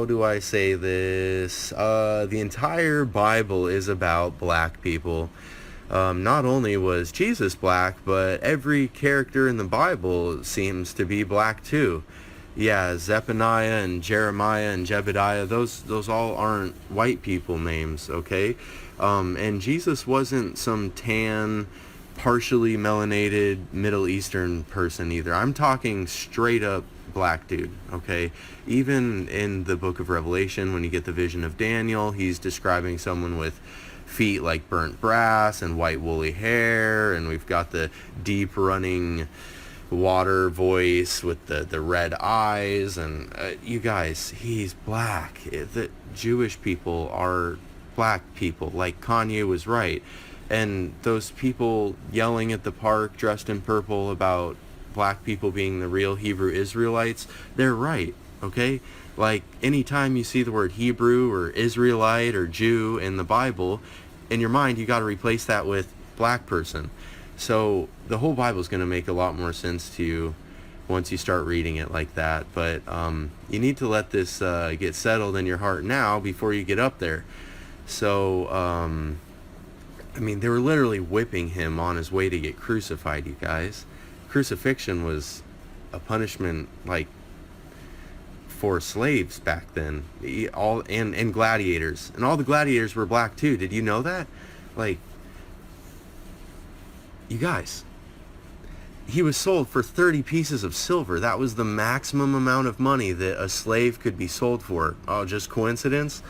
how do I say this? The entire Bible is about black people. Not only was Jesus black, but every character in the Bible seems to be black too. Yeah, Zephaniah and Jeremiah and Jebediah, those all aren't white people names, okay? And Jesus wasn't some tan, partially melanated Middle Eastern person either. I'm talking straight up black dude, okay? Even in the book of Revelation, when you get the vision of Daniel, he's describing someone with feet like burnt brass and white woolly hair, and we've got the deep running water voice with the red eyes, and you guys, he's black. The Jewish people are black people, like Kanye was right. And those people yelling at the park dressed in purple about black people being the real Hebrew Israelites, they're right, okay? Like, anytime you see the word Hebrew or Israelite or Jew in the Bible, in your mind you got to replace that with black person. So the whole Bible is going to make a lot more sense to you once you start reading it like that. But you need to let this get settled in your heart now before you get up there. So, I mean, they were literally whipping him on his way to get crucified, you guys. Crucifixion was a punishment, like, for slaves back then. And gladiators. And all the gladiators were black, too. Did you know that? Like, you guys, he was sold for 30 pieces of silver. That was the maximum amount of money that a slave could be sold for. Oh, just coincidence?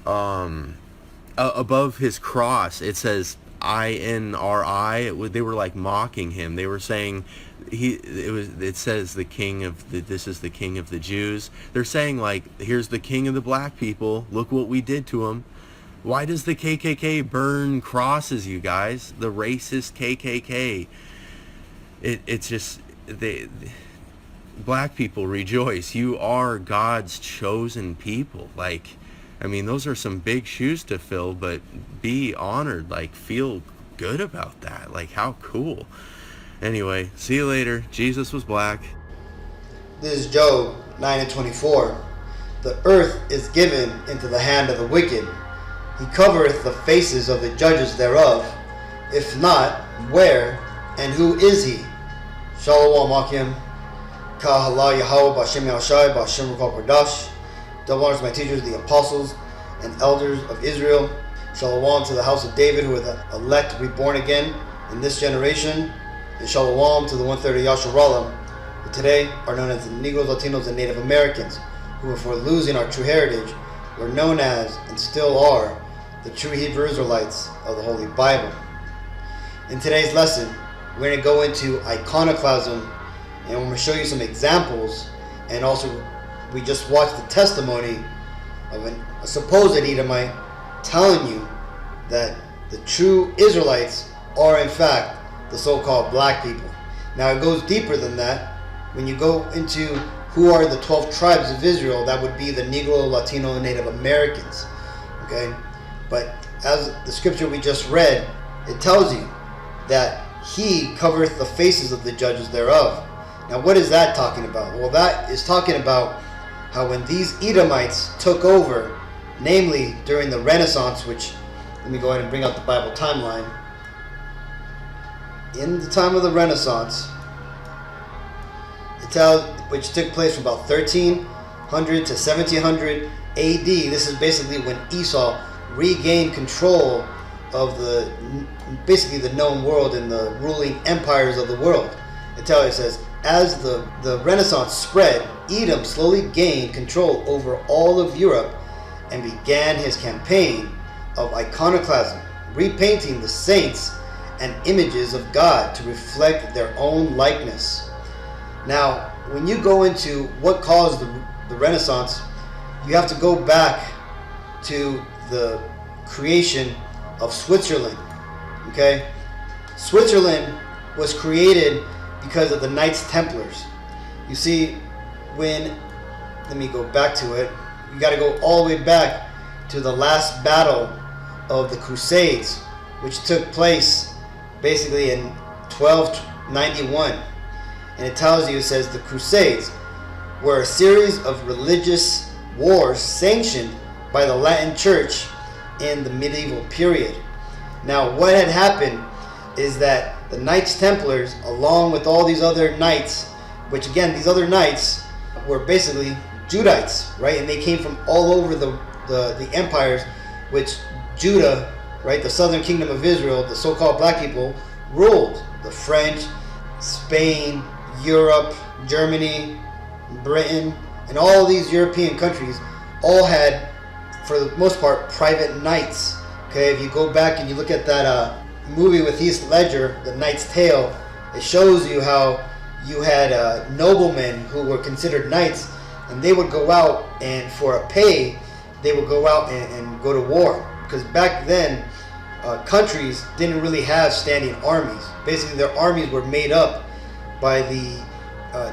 Above his cross, it says INRI. They were like mocking him. They were saying it says this is the king of the Jews. They're saying, like, here's the king of the black people. Look what we did to him. Why does the KKK burn crosses, you guys? The racist KKK. It's just, black people rejoice. You are God's chosen people. Like, I mean, those are some big shoes to fill, but be honored. Like, feel good about that. Like, how cool. Anyway, see you later. Jesus was black. This is Job 9:24. The earth is given into the hand of the wicked. He covereth the faces of the judges thereof. If not, where and who is he? Shalom Akim. Kahala Yahweh Bashem Yahshai Bashem Rukal Kodash. Double honors to my teachers, the apostles and elders of Israel. Shalom to the house of David, who are the elect to be born again in this generation. And shalom to the 1/3 of Yasharallah, who today are known as the Negroes, Latinos, and Native Americans, who, before losing our true heritage, were known as, and still are, the true Hebrew Israelites of the Holy Bible. In today's lesson, we're going to go into Iconoclasm, and we're going to show you some examples, and also we just watched the testimony of a supposed Edomite telling you that the true Israelites are in fact the so-called black people. Now it goes deeper than that. When you go into who are the 12 tribes of Israel, that would be the Negro, Latino, and Native Americans. Okay? But as the scripture we just read, it tells you that he covereth the faces of the judges thereof. Now what is that talking about? Well, that is talking about how when these Edomites took over, namely during the Renaissance, which, let me go ahead and bring out the Bible timeline. In the time of the Renaissance, which took place from about 1300 to 1700 AD, this is basically when Esau regained control of basically the known world and the ruling empires of the world. It says, as the Renaissance spread, Edom slowly gained control over all of Europe and began his campaign of iconoclasm, repainting the saints and images of God to reflect their own likeness. Now, when you go into what caused the Renaissance, you have to go back to the creation of Switzerland. Okay? Switzerland was created because of the Knights Templars. You see, let me go back to it. You got to go all the way back to the last battle of the Crusades, which took place basically in 1291. And it tells you, it says, the Crusades were a series of religious wars sanctioned by the Latin Church in the medieval period. Now, what had happened is that the Knights Templars, along with all these other knights, which again, these other knights were basically Judites, right? And they came from all over the empires, which Judah, right, the southern kingdom of Israel, the so-called black people, ruled. The French, Spain, Europe, Germany, Britain, and all of these European countries all had, for the most part, private knights. Okay, if you go back and you look at that movie with Heath Ledger, The Knight's Tale, it shows you how you had noblemen who were considered knights, and they would go out and for a pay, they would go out and go to war. Because back then, countries didn't really have standing armies. Basically, their armies were made up by the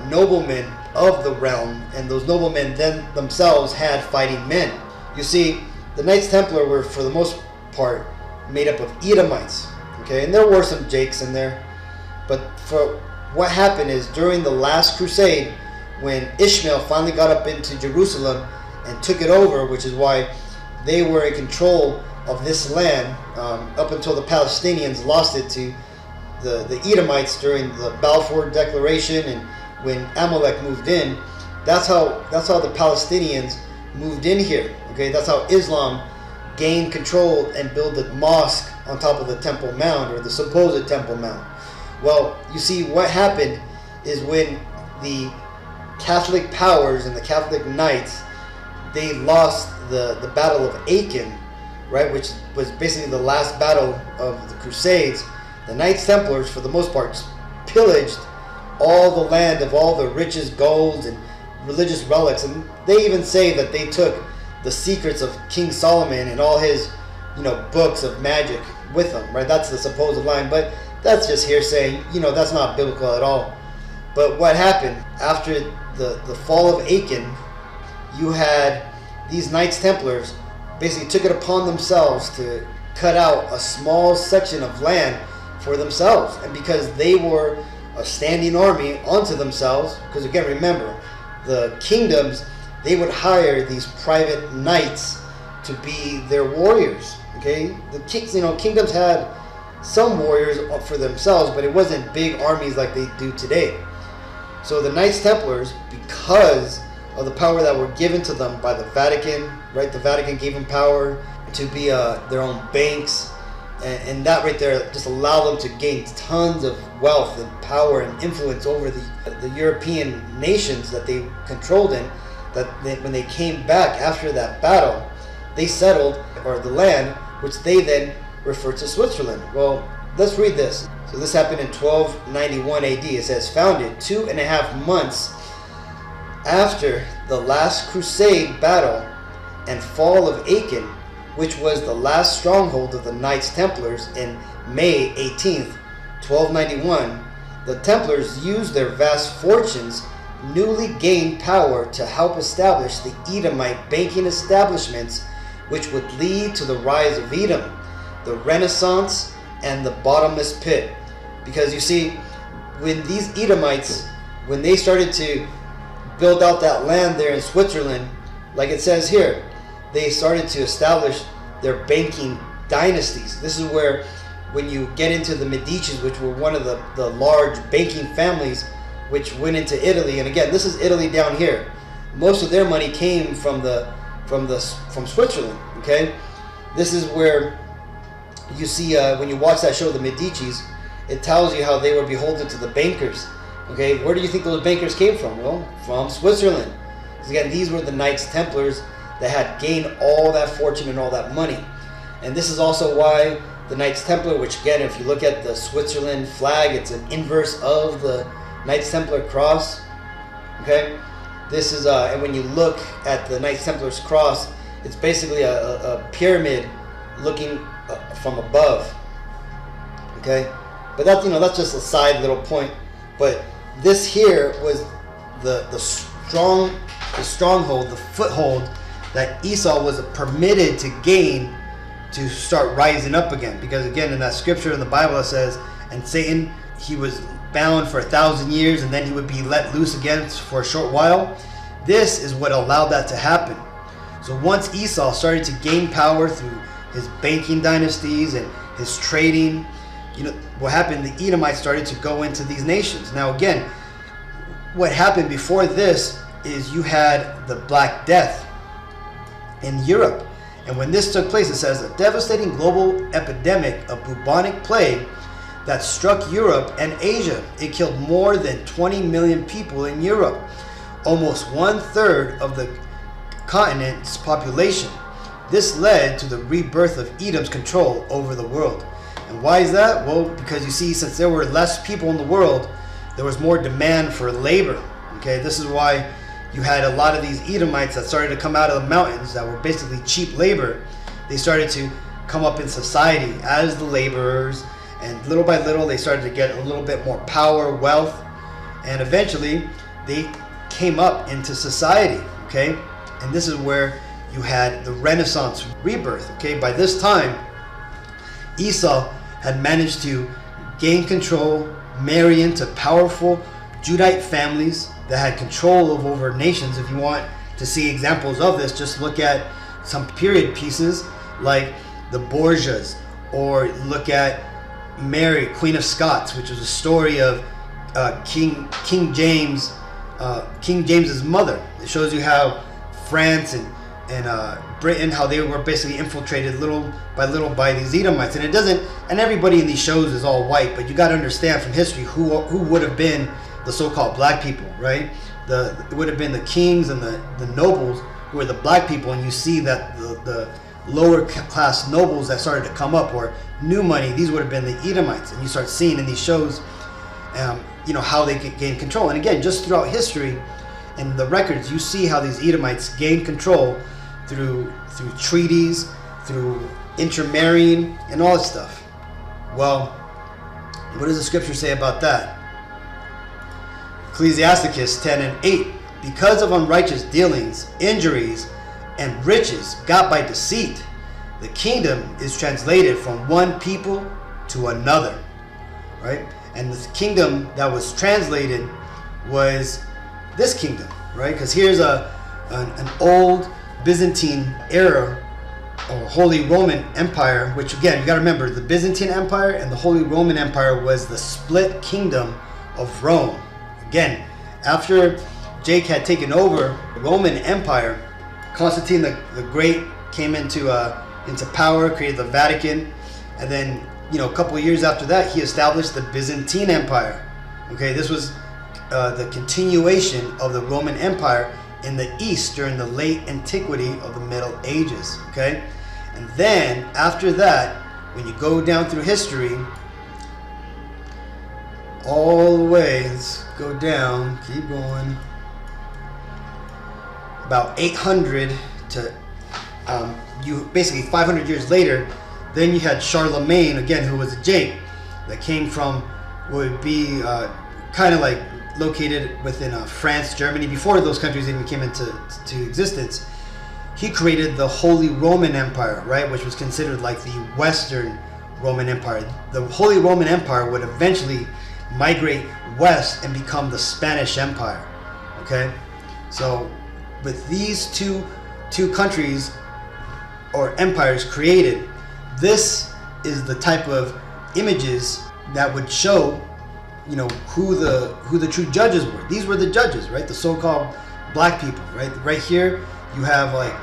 noblemen of the realm, and those noblemen then themselves had fighting men. You see, the Knights Templar were, for the most part, made up of Edomites. Okay, and there were some Jakes in there, but for what happened is during the last crusade, when Ishmael finally got up into Jerusalem and took it over, which is why they were in control of this land up until the Palestinians lost it to the Edomites during the Balfour Declaration, and when Amalek moved in. That's how the Palestinians moved in here. Okay, that's how Islam gained control and built the mosque on top of the Temple Mount, or the supposed Temple Mount. Well, you see, what happened is when the Catholic powers and the Catholic knights, they lost the Battle of Aachen, right, which was basically the last battle of the Crusades. The Knights Templars, for the most part, pillaged all the land of all the richest golds and religious relics, and they even say that they took the secrets of King Solomon and all his, books of magic with them, right? That's the supposed line, but that's just hearsay. That's not biblical at all. But what happened after the fall of Aachen, you had these Knights Templars basically took it upon themselves to cut out a small section of land for themselves, and because they were a standing army unto themselves, because again, remember, the kingdoms, they would hire these private knights to be their warriors. Okay, the kingdoms had some warriors for themselves, but it wasn't big armies like they do today. So the Knights Templars, because of the power that were given to them by the Vatican, right? The Vatican gave them power to be their own banks, and that right there just allowed them to gain tons of wealth and power and influence over the European nations that they controlled in. When they came back after that battle, they settled the land, which they then referred to Switzerland. Well, let's read this. So this happened in 1291 AD. It says, founded 2.5 months after the last crusade battle and fall of Aachen, which was the last stronghold of the Knights Templars, in May 18th, 1291, the Templars used their vast fortunes, newly gained power, to help establish the Edomite banking establishments, which would lead to the rise of Edom, the Renaissance, and the bottomless pit. Because you see, when these Edomites, when they started to build out that land there in Switzerland, like it says here, they started to establish their banking dynasties. This is where, when you get into the Medicis, which were one of the large banking families which went into Italy, and again, this is Italy down here. Most of their money came from Switzerland. Okay, this is where you see when you watch that show, the Medicis, it tells you how they were beholden to the bankers. Okay, where do you think those bankers came from? Well, from Switzerland. Because again, these were the Knights Templars that had gained all that fortune and all that money. And this is also why the Knights Templar, which again, if you look at the Switzerland flag, it's an inverse of the Knights Templar cross. Okay, this is and when you look at the Knights Templar's cross, it's basically a pyramid looking from above. Okay, but that's just a side little point. But this here was the stronghold, the foothold that Esau was permitted to gain to start rising up again. Because again, in that scripture in the Bible, it says, and Satan, he was bound for 1,000 years, and then he would be let loose again for a short while. This is what allowed that to happen. So once Esau started to gain power through his banking dynasties and his trading, what happened, the Edomites started to go into these nations. Now again, what happened before this is you had the Black Death in Europe. And when this took place, it says a devastating global epidemic of bubonic plague that struck Europe and Asia. It killed more than 20 million people in Europe, almost 1/3 of the continent's population. This led to the rebirth of Edom's control over the world. And why is that? Well, because you see, since there were less people in the world, there was more demand for labor. Okay, this is why you had a lot of these Edomites that started to come out of the mountains that were basically cheap labor. They started to come up in society as the laborers, and little by little they started to get a little bit more power, wealth, and eventually they came up into society. Okay, and this is where you had the Renaissance rebirth. Okay, by this time Esau had managed to gain control, marry into powerful Judite families that had control over nations. If you want to see examples of this, just look at some period pieces like the Borgias, or look at Mary, Queen of Scots, which was a story of King James, King James's mother. It shows you how France and Britain, how they were basically infiltrated little by these Edomites. And it doesn't, and everybody in these shows is all white, but you got to understand from history who would have been the so-called black people, right? It would have been the kings and the nobles who were the black people, and you see that the lower class nobles that started to come up, or new money, these would have been the Edomites. And you start seeing in these shows, how they could gain control. And again, just throughout history and the records, you see how these Edomites gained control through treaties, through intermarrying, and all this stuff. Well, what does the scripture say about that? Ecclesiasticus 10:8. Because of unrighteous dealings, injuries, and riches got by deceit, the kingdom is translated from one people to another. Right? And the kingdom that was translated was this kingdom, right? Because here's an old Byzantine era or Holy Roman Empire, which again, you got to remember, the Byzantine Empire and the Holy Roman Empire was the split kingdom of Rome. Again, after Jake had taken over the Roman Empire, Constantine the Great came into power, created the Vatican, and then a couple of years after that, he established the Byzantine Empire. Okay, this was the continuation of the Roman Empire in the East during the late antiquity of the Middle Ages. Okay, and then after that, when you go down through history, all the way, let's go down, keep going, about 800 to basically 500 years later, then you had Charlemagne, again, who was a Jake, that came from what would be kind of like located within France, Germany, before those countries even came into existence. He created the Holy Roman Empire, right, which was considered like the Western Roman Empire. The Holy Roman Empire would eventually migrate west and become the Spanish Empire. Okay, so with these two countries or empires created, this is the type of images that would show who the true judges were. These were the judges, right? The so-called black people, right? Right here you have like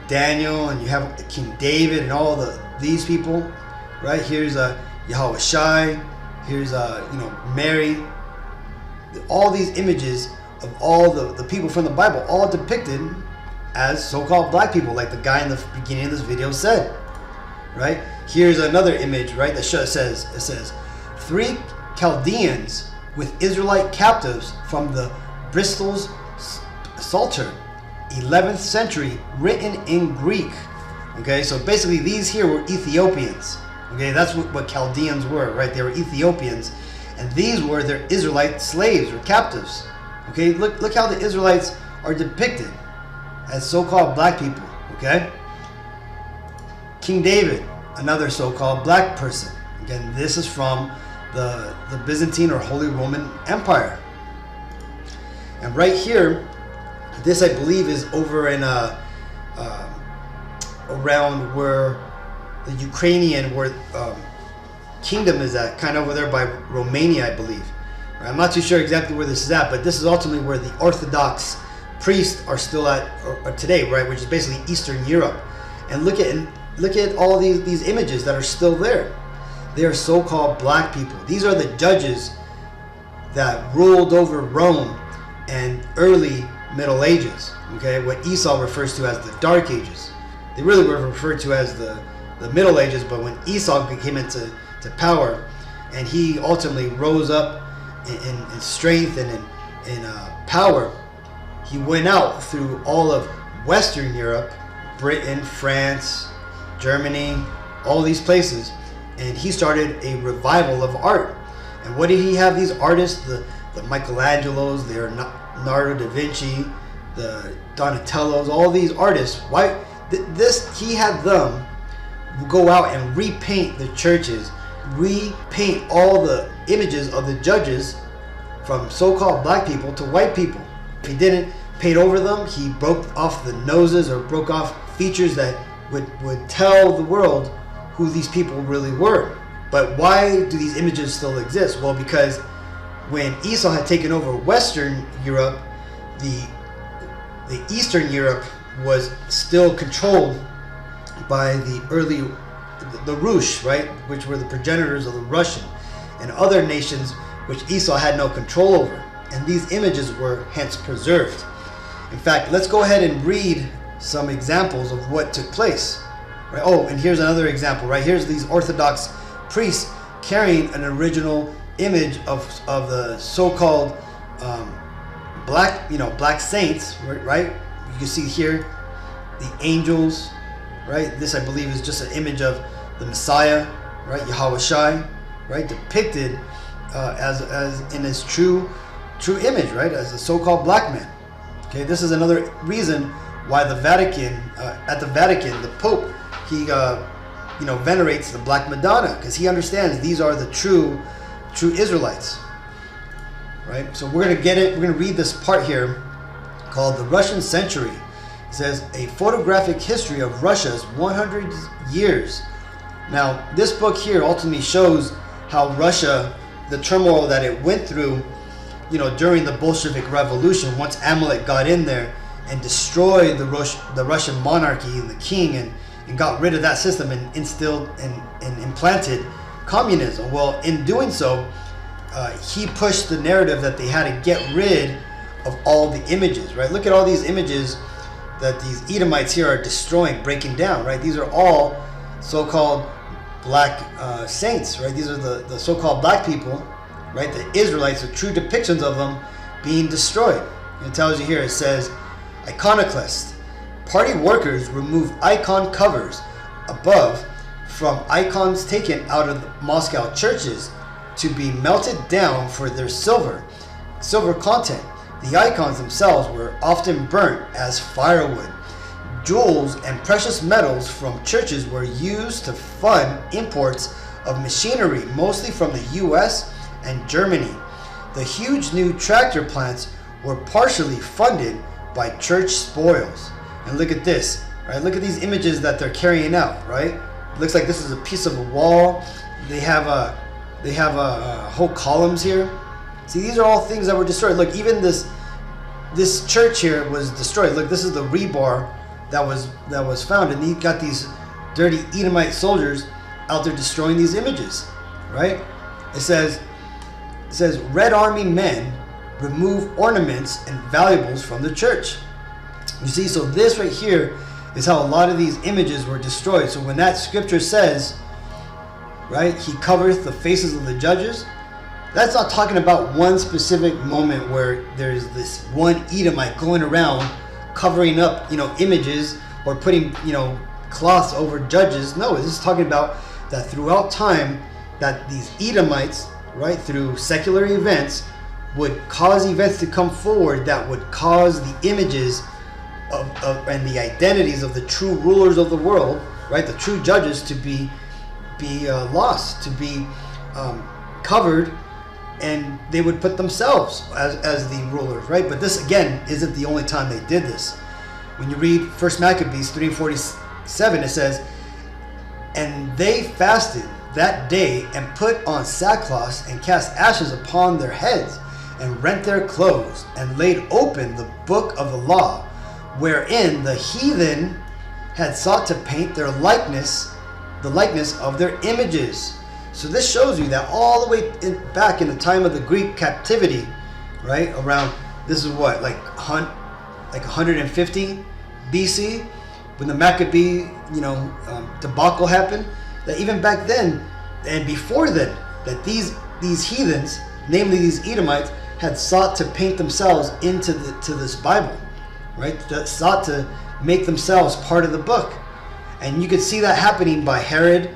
Daniel, and you have King David and all these people, right? Here's Yahweh Shai, here's Mary. All these images of all the people from the Bible, all depicted as so-called black people, like the guy in the beginning of this video said, right? Here's another image, right? That says 3 Chaldeans with Israelite captives from the Bristol's Psalter, 11th century, written in Greek. Okay, so basically these here were Ethiopians. Okay, that's what Chaldeans were, right? They were Ethiopians, and these were their Israelite slaves or captives. Okay, look how the Israelites are depicted as so-called black people. Okay, King David, another so-called black person. Again, this is from the Byzantine or Holy Roman Empire. And right here, this I believe is over in around where the Ukrainian kingdom is at, kind of over there by Romania, I believe. Right? I'm not too sure exactly where this is at, but this is ultimately where the Orthodox priests are still at or today, right? Which is basically Eastern Europe. And look at all these images that are still there. They are so-called black people. These are the judges that ruled over Rome and early Middle Ages. Okay, what Esau refers to as the Dark Ages. They really were referred to as the Middle Ages, but when Esau came into power, and he ultimately rose up in strength and in power, he went out through all of Western Europe, Britain, France, Germany, all these places, and he started a revival of art. And what did he have these artists, the Michelangelos, the Leonardo da Vinci, the Donatellos, all these artists, why he had them go out and repaint the churches, repaint all the images of the judges from so-called black people to white people. If he didn't paint over them, he broke off the noses or broke off features that would tell the world who these people really were. But why do these images still exist? Well, because when Esau had taken over Western Europe, the Eastern Europe was still controlled by the Rus, right, which were the progenitors of the Russian and other nations which Esau had no control over. And these images were hence preserved. In fact, let's go ahead and read some examples of what took place. Right? Oh, and here's another example, right? Here's these Orthodox priests carrying an original image of the so-called black saints, right? You can see here the angels, right? This, I believe, is just an image of the Messiah, right? Yahweh Shai, right? Depicted as in his true image, right? As a so-called black man. Okay, this is another reason why the Vatican, at the Vatican, the Pope, he venerates the Black Madonna, because he understands these are the true Israelites, right? So we're gonna read this part here called The Russian Century. It says, a photographic history of Russia's 100 years. Now, this book here ultimately shows how Russia, the turmoil that it went through, during the Bolshevik Revolution, once Amalek got in there and destroyed the Russian monarchy and the king and got rid of that system and instilled and implanted communism. Well, in doing so, he pushed the narrative that they had to get rid of all the images, right? Look at all these images that these Edomites here are destroying, breaking down, right? These are all so-called black saints, right? These are the so-called black people, right? The Israelites, the true depictions of them being destroyed. It tells you here, it says, Iconoclast. Party workers remove icon covers above from icons taken out of the Moscow churches to be melted down for their silver content. The icons themselves were often burnt as firewood. Jewels and precious metals from churches were used to fund imports of machinery, mostly from the US and Germany. The huge new tractor plants were partially funded by church spoils. And look at this, right? Look at these images that they're carrying out, right? It looks like this is a piece of a wall. They have a whole columns here. See, these are all things that were destroyed. Look, even this church here was destroyed. Look, this is the rebar that was found, and you got these dirty Edomite soldiers out there destroying these images, right? It says Red Army men remove ornaments and valuables from the church. You see, so this right here is how a lot of these images were destroyed. So when that scripture says, right, he covereth the faces of the judges, that's not talking about one specific moment where there's this one Edomite going around covering up, images or putting, cloths over judges. No, this is talking about that throughout time that these Edomites, right, through secular events, would cause events to come forward that would cause the images of and the identities of the true rulers of the world, right, the true judges, to be lost, to be covered, and they would put themselves as the rulers, right? But this again isn't the only time they did this. When you read 1 Maccabees 7, it says, "And they fasted that day and put on sackcloth and cast ashes upon their heads and rent their clothes and laid open the book of the law, wherein the heathen had sought to paint their likeness, the likeness of their images." So this shows you that all the way back in the time of the Greek captivity, right? Around, this is what, like 150 BC, when the Maccabee, debacle happened. That even back then and before then, that these heathens, namely these Edomites, had sought to paint themselves into this Bible, right? That sought to make themselves part of the book. And you could see that happening by Herod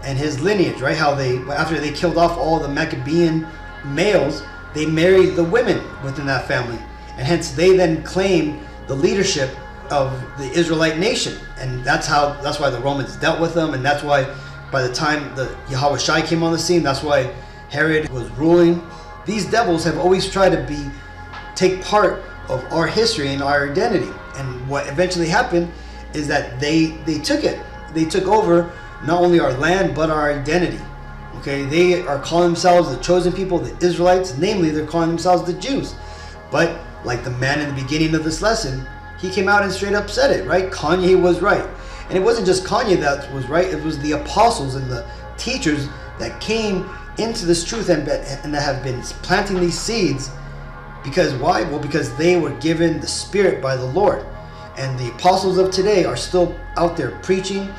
and his lineage, right? How they, after they killed off all the Maccabean males, they married the women within that family. And hence they then claimed the leadership of the Israelite nation. And that's why the Romans dealt with them. And that's why by the time the Yahweh Shai came on the scene, that's why Herod was ruling. These devils have always tried to take part of our history and our identity. And what eventually happened is that they took it. They took over not only our land, but our identity. Okay, they are calling themselves the chosen people, the Israelites. Namely, they're calling themselves the Jews. But like the man in the beginning of this lesson, he came out and straight up said it, right? Kanye was right. And it wasn't just Kanye that was right. It was the apostles and the teachers that came into this truth and that have been planting these seeds. Because why? Well, because they were given the Spirit by the Lord. And the apostles of today are still out there preaching,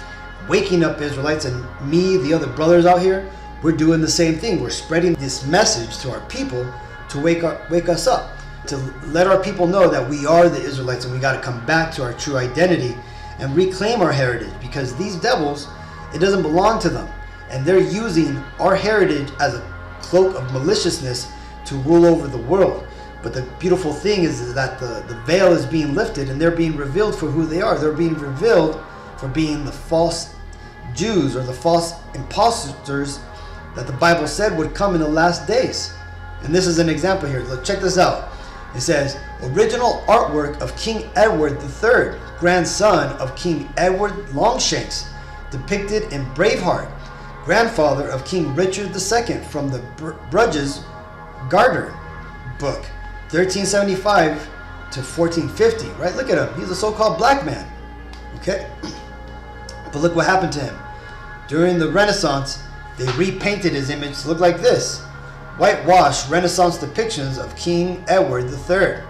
waking up Israelites. And me, the other brothers out here, we're doing the same thing. We're spreading this message to our people to wake us up, to let our people know that we are the Israelites and we got to come back to our true identity and reclaim our heritage. Because these devils, it doesn't belong to them. And they're using our heritage as a cloak of maliciousness to rule over the world. But the beautiful thing is that the veil is being lifted and they're being revealed for who they are. They're being revealed for being the false Jews or the false impostors that the Bible said would come in the last days. And this is an example here. Look, check this out. It says, original artwork of King Edward III, grandson of King Edward Longshanks, depicted in Braveheart, grandfather of King Richard II, from the Bruges Garter book, 1375 to 1450, right? Look at him. He's a so-called black man, okay? But look what happened to him. During the Renaissance, they repainted his image to look like this. Whitewashed Renaissance depictions of King Edward III,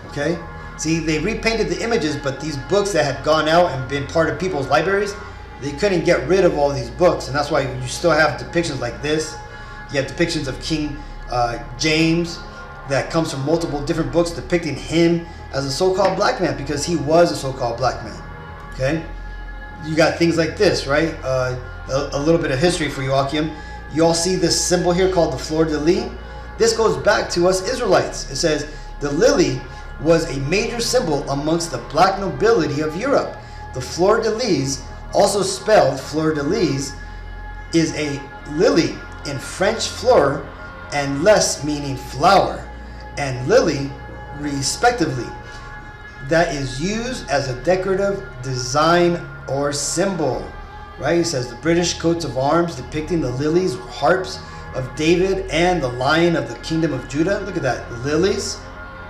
okay? See, they repainted the images, but these books that had gone out and been part of people's libraries, they couldn't get rid of all these books. And that's why you still have depictions like this. You have depictions of King James, that comes from multiple different books depicting him as a so-called black man, because he was a so-called black man. Okay, you got things like this, right? A little bit of history for you, Akim. You all see this symbol here called the fleur-de-lis. This goes back to us Israelites. It says the lily was a major symbol amongst the black nobility of Europe. The fleur-de-lis, also spelled fleur-de-lis, is a lily in French fleur and les meaning flower, and lily respectively, that is used as a decorative design or symbol, right? He says the British coats of arms depicting the lilies, harps of David, and the lion of the kingdom of Judah. Look at that, the lilies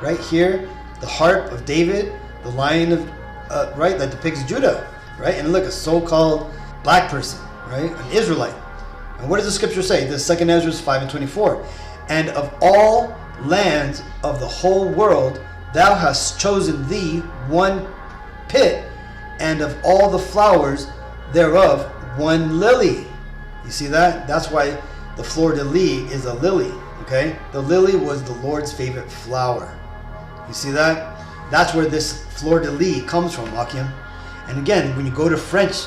right here, the harp of David, the lion of right, that depicts Judah, right? And look, a so-called black person, right, an Israelite. And what does the scripture say? The 2nd Ezra 5:24. And of all lands of the whole world, thou hast chosen thee one pit, and of all the flowers thereof one lily. You see that? That's why the fleur-de-lis is a lily. Okay, the lily was the Lord's favorite flower. You see that? That's where this fleur-de-lis comes from, Akim. And again, when you go to French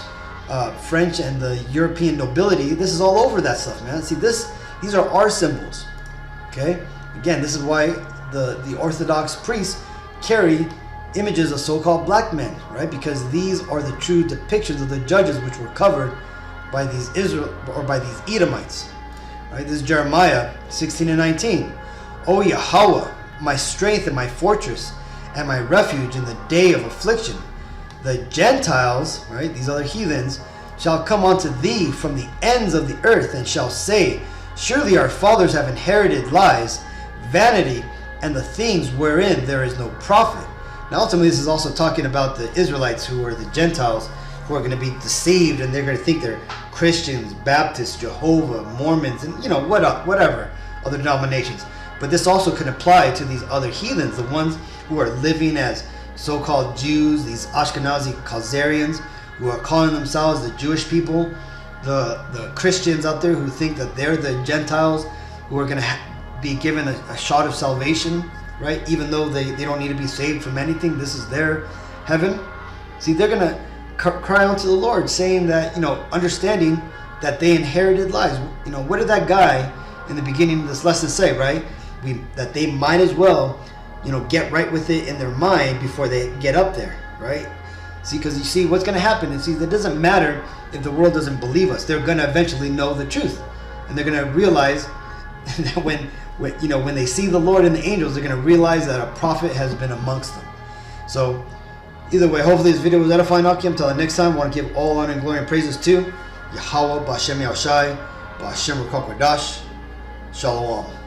and the European nobility, this is all over that stuff, man. See, these are our symbols. Okay? Again, this is why the Orthodox priests carry images of so-called black men, right? Because these are the true depictions of the judges which were covered by these by these Edomites. Right? This is Jeremiah 16:19. O Yahweh, my strength and my fortress, and my refuge in the day of affliction. The Gentiles, right, these other heathens, shall come unto thee from the ends of the earth, and shall say, surely our fathers have inherited lies, vanity, and the things wherein there is no profit. Now ultimately this is also talking about the Israelites, who are the Gentiles, who are going to be deceived, and they're going to think they're Christians, Baptists, Jehovah, Mormons, and whatever other denominations. But this also can apply to these other heathens, the ones who are living as so-called Jews, these Ashkenazi Khazarians, who are calling themselves the Jewish people, the Christians out there who think that they're the Gentiles, who are going to be given a shot of salvation, right? Even though they don't need to be saved from anything. This is their heaven. See, they're going to cry out to the Lord, saying that, understanding that they inherited lies. What did that guy in the beginning of this lesson say, right? That they might as well, get right with it in their mind before they get up there, right? See, because you see what's going to happen. And see, it doesn't matter if the world doesn't believe us. They're going to eventually know the truth, and they're going to realize that when they see the Lord and the angels, they're going to realize that a prophet has been amongst them. So either way, hopefully this video was edifying. Until the next time, I want to give all honor and glory and praises to Yahweh, B'Hashem Yahushai, B'Hashem Ruach HaKodesh. Shalom.